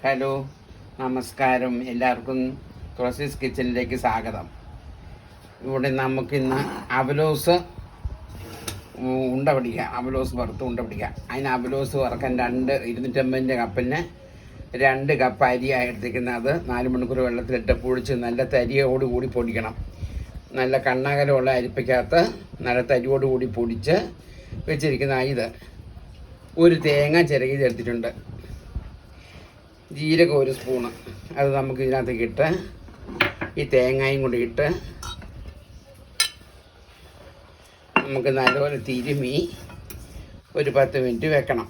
Hello, നമസ്കാരം. എല്ലാവർക്കും തുളസീസ് കിച്ചണിലേക്ക് സ്വാഗതം. ഇവിടെ നമുക്കിന്ന് അവലോസ് ഉണ്ട പിടിക്കുക, അവലോസ് വറുത്ത് ഉണ്ട പിടിക്കുക. അതിന് അവലോസ് വറക്കാൻ 250 കപ്പിന് 2 കപ്പ് അരിയായി എടുത്തിരിക്കുന്നത്. അത് 4 മണിക്കൂർ വെള്ളത്തിലിട്ട് പൊടിച്ച് നല്ല തരിയോടുകൂടി പൊടിക്കണം. നല്ല കണ്ണകലമുള്ള അരിപ്പയ്ക്കകത്ത് നല്ല തരിയോടുകൂടി പൊടിച്ച് വെച്ചിരിക്കുന്ന ഇത്. ഒരു തേങ്ങ ചിരകിയതെടുത്തിട്ടുണ്ട്. ജീരകം 1 സ്പൂണ്. അത് നമുക്ക് ഇതിനകത്തേക്ക് ഇട്ട് ഈ തേങ്ങയും കൂടി ഇട്ട് നമുക്ക് നല്ലപോലെ തിരുമ്മി ഒരു 10 മിനിറ്റ് വെക്കണം.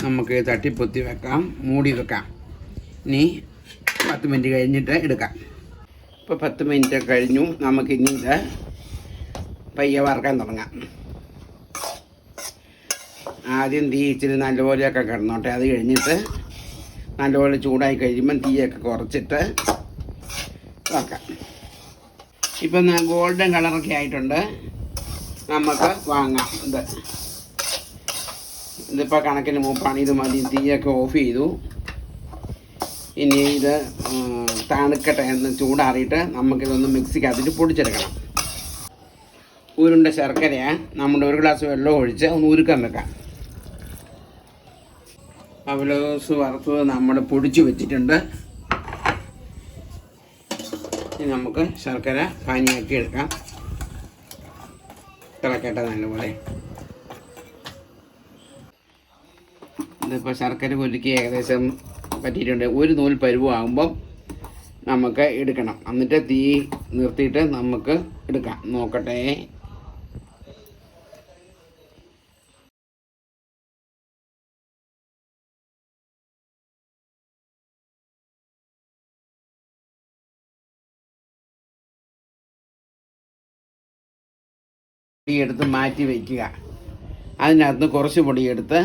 നമുക്ക് തട്ടിപ്പൊത്തി വെക്കാം, മൂടി വെക്കാം. ഇനി 10 മിനിറ്റ് കഴിഞ്ഞിട്ട് എടുക്കാം. ഇപ്പോൾ 10 മിനിറ്റ് കഴിഞ്ഞു. നമുക്കിനി ഇത് പയ്യെ വറക്കാൻ തുടങ്ങാം. ആദ്യം തീ ഇച്ചിരി നല്ലപോലെയൊക്കെ കിടന്നോട്ടെ. അത് കഴിഞ്ഞിട്ട് നല്ലപോലെ ചൂടായി കഴിയുമ്പം തീയൊക്കെ കുറച്ചിട്ട് വറക്കാം. ഇപ്പം ഗോൾഡൻ കളറൊക്കെ ആയിട്ടുണ്ട്. നമുക്ക് വാങ്ങാം. ഇതിപ്പോൾ കണക്കിന് മൂപ്പാണ്. ഇത് മതി. തീയൊക്കെ ഓഫ് ചെയ്തു. ഇനി ഇത് തണുക്കട്ടെ എന്ന് ചൂടാറിയിട്ട് നമുക്കിതൊന്ന് മിക്സിക്കകത്തിട്ട് പൊടിച്ചെടുക്കണം. ഉരുണ്ട ശർക്കരയാണ്. നമ്മുടെ 1 ഗ്ലാസ് വെള്ളം ഒഴിച്ച് ഒന്ന് ഉരുക്കാൻ വെക്കാം. അവലോസ് വറുത്തത് നമ്മൾ പൊടിച്ച് വെച്ചിട്ടുണ്ട്. ഇനി നമുക്ക് ശർക്കര പാനിയാക്കി എടുക്കാം. തിളക്കട്ടെ നല്ലപോലെ. ഇതിപ്പോൾ ശർക്കര കൊല്ലിക്ക് ഏകദേശം പറ്റിയിട്ടുണ്ട്. 1 നൂൽ പരുവാകുമ്പം നമുക്ക് എടുക്കണം. എന്നിട്ട് തീ നിർത്തിയിട്ട് നമുക്ക് എടുക്കാം. നോക്കട്ടെ. പൊടിയെടുത്ത് മാറ്റി വയ്ക്കുക. അതിനകത്ത് കുറച്ച് പൊടിയെടുത്ത്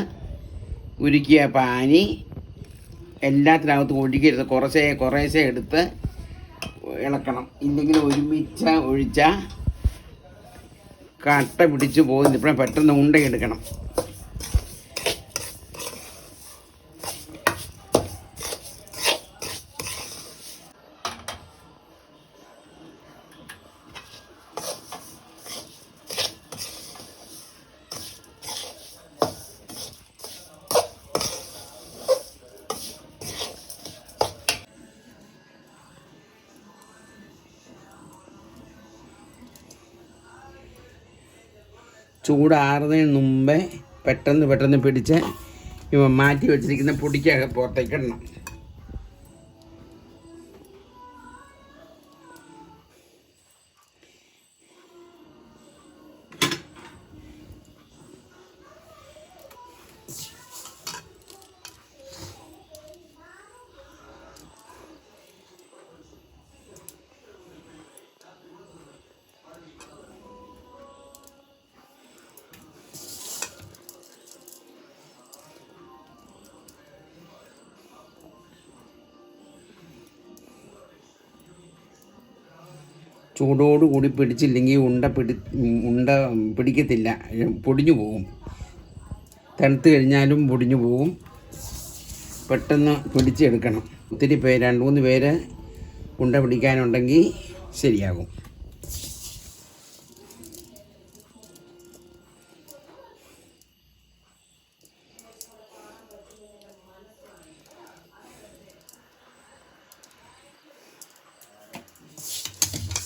ഉരുക്കിയ പാനി എല്ലാത്തിനകത്തും ഒഴുകിയെടുത്ത് കുറേശ്ശെ എടുത്ത് ഇളക്കണം. ഇല്ലെങ്കിൽ ഒരുമിച്ച് ഒഴിച്ചാൽ കട്ട പിടിച്ച് പോകുന്നു. ഇപ്പോഴും പെട്ടെന്ന് ഉണ്ടയെടുക്കണം. ചൂടാറുന്നതിന് മുമ്പേ പെട്ടെന്ന് പിടിച്ച് ഇവ മാറ്റി വെച്ചിരിക്കുന്ന പൊടിക്കക പുറത്തേക്ക് ഇടണം. ചൂടോടുകൂടി പിടിച്ചില്ലെങ്കിൽ ഉണ്ട പിടിക്കത്തില്ല, പൊടിഞ്ഞു പോകും. തണുത്ത് കഴിഞ്ഞാലും പൊടിഞ്ഞു പോകും. പെട്ടെന്ന് പിടിച്ചെടുക്കണം. ഒത്തിരി 2-3 പേര് ഉണ്ട പിടിക്കാനുണ്ടെങ്കിൽ ശരിയാകും.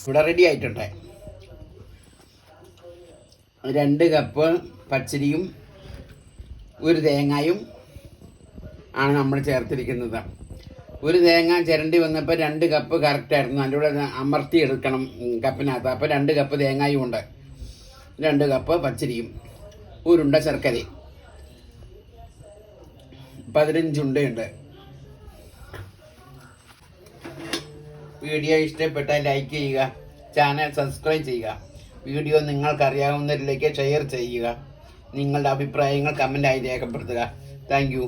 ഇവിടെ റെഡി ആയിട്ടുണ്ട്. 2 കപ്പ് പച്ചരിയും 1 തേങ്ങയും ആണ് നമ്മൾ ചേർത്തിരിക്കുന്നത്. 1 തേങ്ങ ചിരണ്ടി വന്നപ്പോൾ 2 കപ്പ് കറക്റ്റായിരുന്നു. അതിലൂടെ അമർത്തി എടുക്കണം കപ്പിനകത്ത്. അപ്പോൾ 2 കപ്പ് തേങ്ങയും ഉണ്ട്, 2 കപ്പ് പച്ചരിയും, ഉരുണ്ട ശർക്കരയും, 15 ഉണ്ടയുണ്ട്. വീഡിയോ ഇഷ്ടപ്പെട്ടാൽ ലൈക്ക് ചെയ്യുക, ചാനൽ സബ്സ്ക്രൈബ് ചെയ്യുക, വീഡിയോ നിങ്ങൾക്കറിയാവുന്നവരിലേക്ക് ഷെയർ ചെയ്യുക, നിങ്ങളുടെ അഭിപ്രായങ്ങൾ കമൻ്റായി രേഖപ്പെടുത്തുക. Thank you.